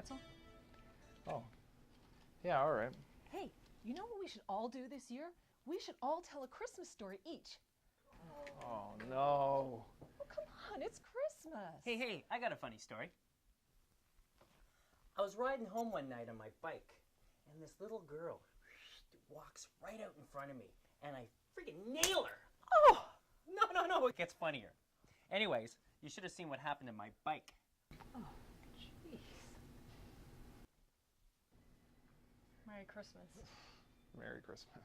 pretzel? Oh. Yeah, all right. Hey, you know what we should all do this year? We should all tell a Christmas story each. Oh, no. Oh, come on, it's Christmas. Hey, I got a funny story. I was riding home one night on my bike, and this little girl walks right out in front of me, and I freaking nail her. Oh! No, it gets funnier. Anyways, you should have seen what happened to my bike. Oh, jeez. Merry Christmas. Merry Christmas.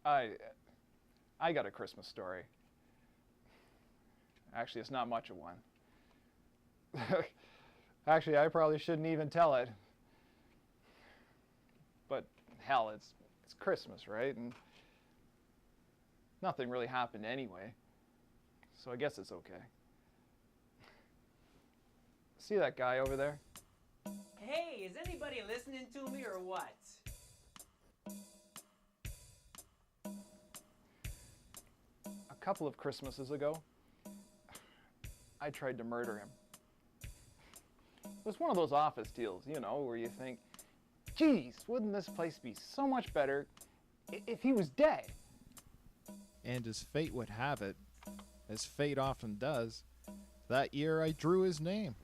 I got a Christmas story. Actually, it's not much of one. Actually, I probably shouldn't even tell it. But hell, it's Christmas, right? And nothing really happened anyway. So I guess it's okay. See that guy over there? Hey, is anybody listening to me or what? A couple of Christmases ago, I tried to murder him. It was one of those office deals, you know, where you think, geez, wouldn't this place be so much better if he was dead? And as fate would have it, as fate often does, that year I drew his name.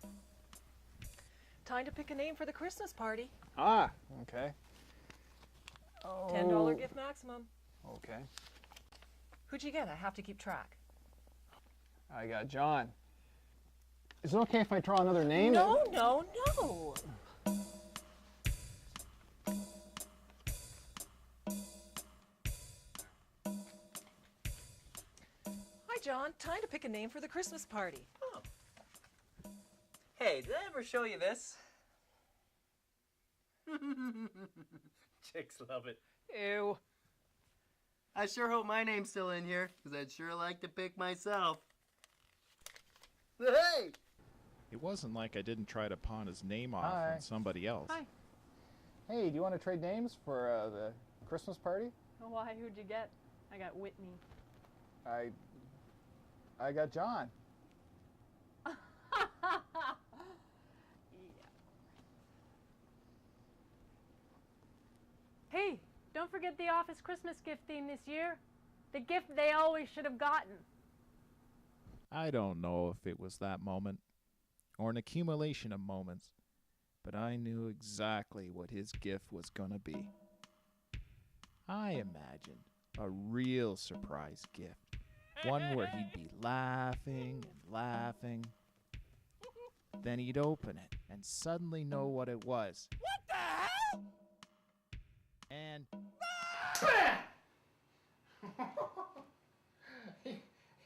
Time to pick a name for the Christmas party. Ah, okay. Oh. $10 gift maximum. Okay. Who'd you get? I have to keep track. I got John. Is it okay if I draw another name? No. Hi, John. Time to pick a name for the Christmas party. Oh. Hey, did I ever show you this? Chicks love it. Ew. I sure hope my name's still in here, because I'd sure like to pick myself. Hey! It wasn't like I didn't try to pawn his name off Hi. on somebody else. Hi. Hey, do you want to trade names for the Christmas party? Why? Who'd you get? I got Whitney. I got John. Hey, don't forget the office Christmas gift theme this year. The gift they always should have gotten. I don't know if it was that moment or an accumulation of moments, but I knew exactly what his gift was gonna be. I imagined a real surprise gift, one where he'd be laughing and laughing. Then he'd open it and suddenly know what it was. What the hell? And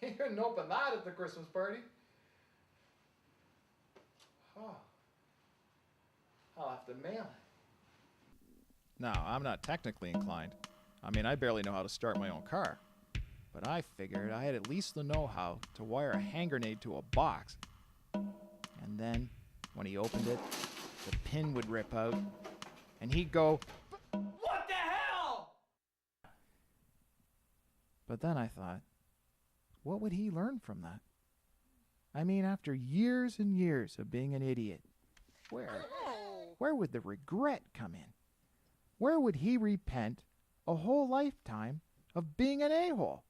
He couldn't open that at the Christmas party. Oh. I'll have to mail it. no, I'm not technically inclined. I mean, I barely know how to start my own car. But I figured I had at least the know-how to wire a hand grenade to a box. And then, when he opened it, the pin would rip out, and he'd go, What the hell? But then I thought, what would he learn from that? I mean, after years and years of being an idiot, where would the regret come in? Where would he repent a whole lifetime of being an a-hole?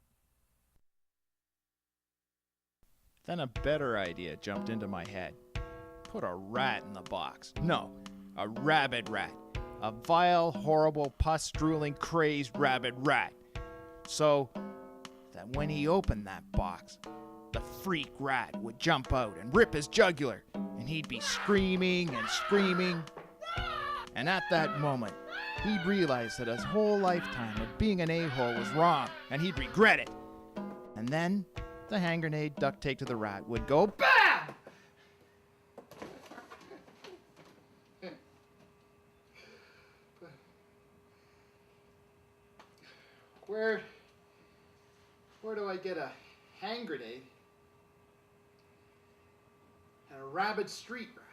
Then a better idea jumped into my head. Put a rat in the box. No, a rabid rat. A vile, horrible, pus-drooling, crazed rabid rat. So that when he opened that box, the freak rat would jump out and rip his jugular, and he'd be screaming and screaming. And at that moment, he'd realize that his whole lifetime of being an a-hole was wrong, and he'd regret it. And then the hand grenade duct taped to the rat would go BAM! Where do I get a hand grenade and a rabid street rat?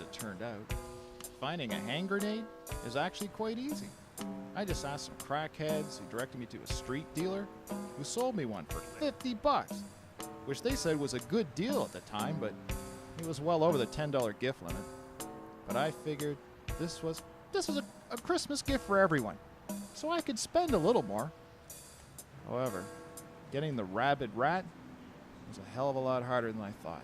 it turned out, finding a hand grenade is actually quite easy. I just asked some crackheads who directed me to a street dealer who sold me one for 50 bucks, which they said was a good deal at the time, but it was well over the $10 gift limit. But I figured this was a Christmas gift for everyone, so I could spend a little more. However, getting the rabid rat was a hell of a lot harder than I thought.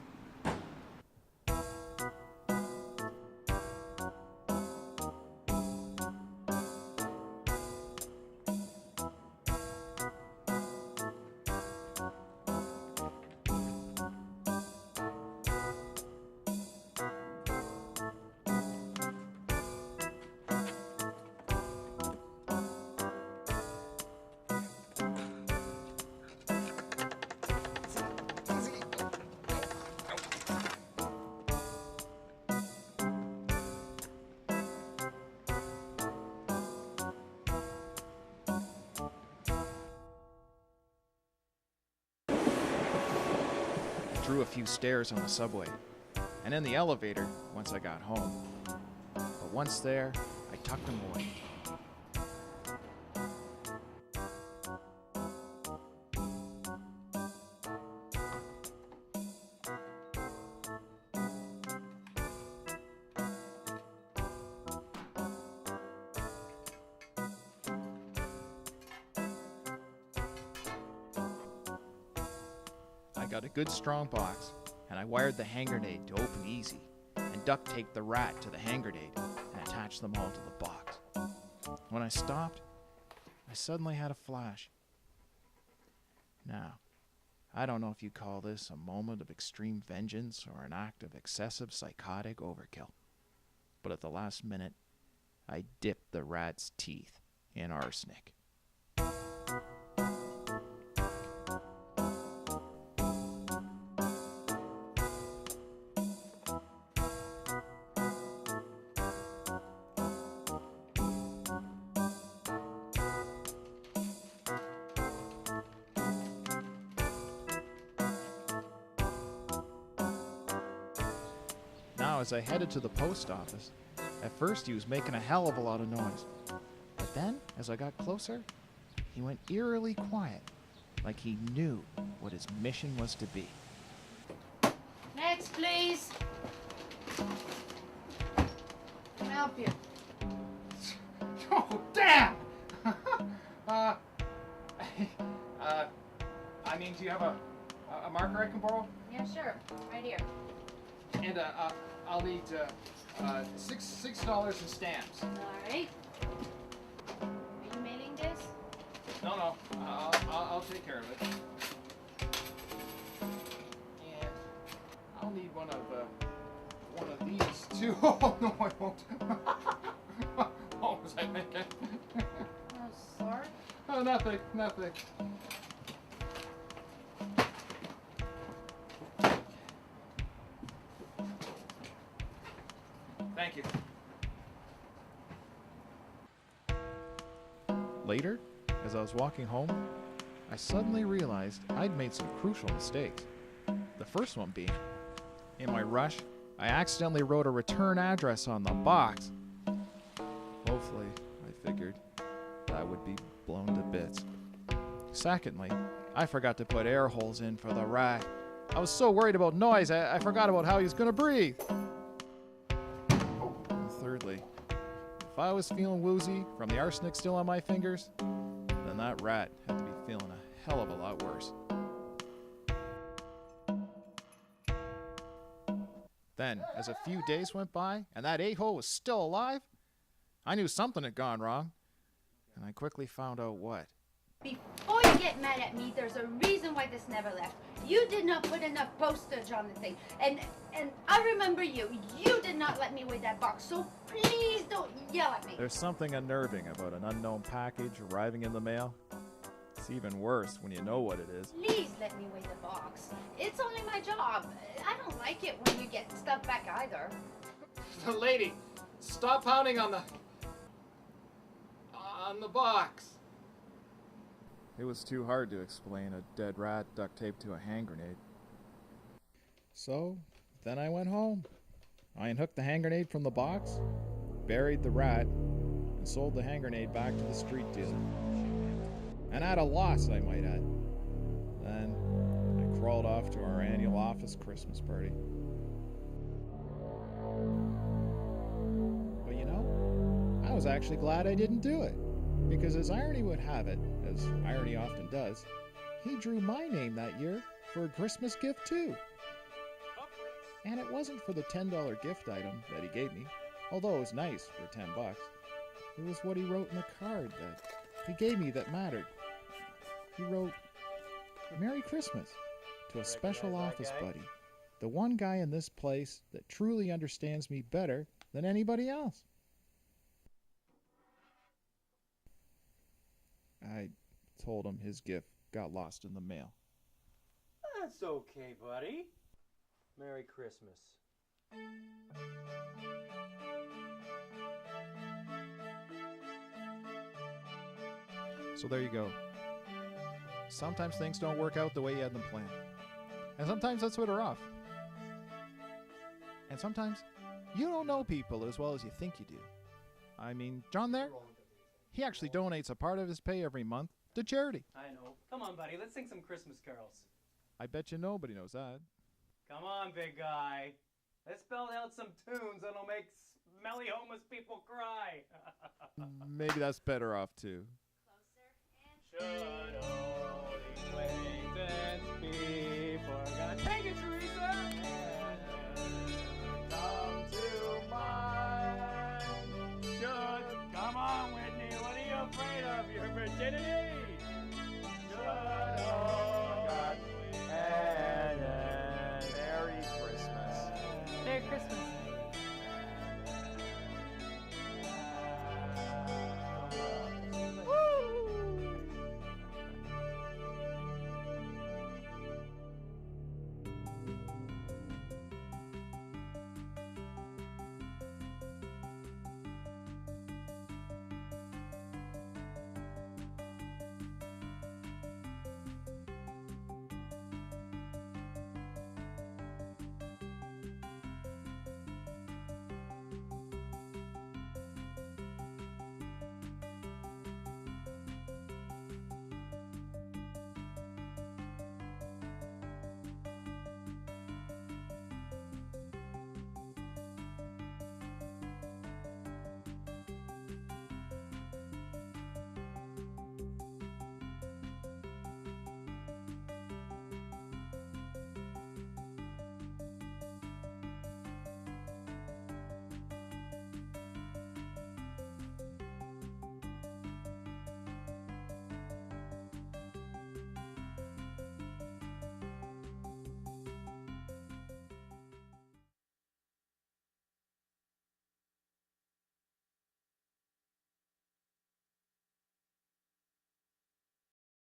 Drew a few stairs on the subway, and in the elevator once I got home. But once there, I tucked them away. I got a good strong box, and I wired the hand grenade to open easy, and duct taped the rat to the hand grenade and attached them all to the box. When I stopped, I suddenly had a flash. Now, I don't know if you call this a moment of extreme vengeance or an act of excessive psychotic overkill, but at the last minute, I dipped the rat's teeth in arsenic. Now, as I headed to the post office, at first he was making a hell of a lot of noise. But then, as I got closer, he went eerily quiet, like he knew what his mission was to be. Next, please. Can I help you? Oh, damn! I mean, do you have a marker I can borrow? Yeah, sure. Right here. And I'll need $6 in stamps. All right. Are you mailing this? No, I'll take care of it. And I'll need one of these too. Oh no, I won't. What was I thinking? Oh, sorry. Oh, nothing. Thank you. Later, as I was walking home, I suddenly realized I'd made some crucial mistakes. The first one being, in my rush, I accidentally wrote a return address on the box. Hopefully, I figured, that would be blown to bits. Secondly, I forgot to put air holes in for the rat. I was so worried about noise, I forgot about how he was going to breathe. And thirdly, if I was feeling woozy from the arsenic still on my fingers, then that rat had to be feeling a hell of a lot worse. Then, as a few days went by and that a-hole was still alive, I knew something had gone wrong, and I quickly found out what. Before you get mad at me, there's a reason why this never left. You did not put enough postage on the thing. And I remember you. You did not let me weigh that box, so please don't yell at me. There's something unnerving about an unknown package arriving in the mail. It's even worse when you know what it is. Please let me weigh the box. It's only my job. I don't like it when you get stuff back either. Lady, stop pounding on the box. It was too hard to explain a dead rat duct taped to a hand grenade. So, then I went home. I unhooked the hand grenade from the box, buried the rat, and sold the hand grenade back to the street dealer. And at a loss, I might add. Then I crawled off to our annual office Christmas party. But you know, I was actually glad I didn't do it, because as irony would have it, as irony often does, he drew my name that year for a Christmas gift too. And it wasn't for the $10 gift item that he gave me, although it was nice for $10. It was what he wrote in the card that he gave me that mattered. He wrote, "Merry Christmas," to a special office buddy, the one guy in this place that truly understands me better than anybody else. I told him his gift got lost in the mail. That's okay, buddy. Merry Christmas. So there you go. Sometimes things don't work out the way you had them planned. And sometimes that's what are off. And sometimes you don't know people as well as you think you do. I mean, John there, he actually donates a part of his pay every month to charity. I know. Come on, buddy. Let's sing some Christmas carols. I bet you nobody knows that. Come on, big guy. Let's belt out some tunes that'll make smelly homeless people cry. Maybe that's better off too. Should old acquaintance be forgot? Thank you, Teresa. Come to mind. Should come on, Whitney. What are you afraid of? Your virginity?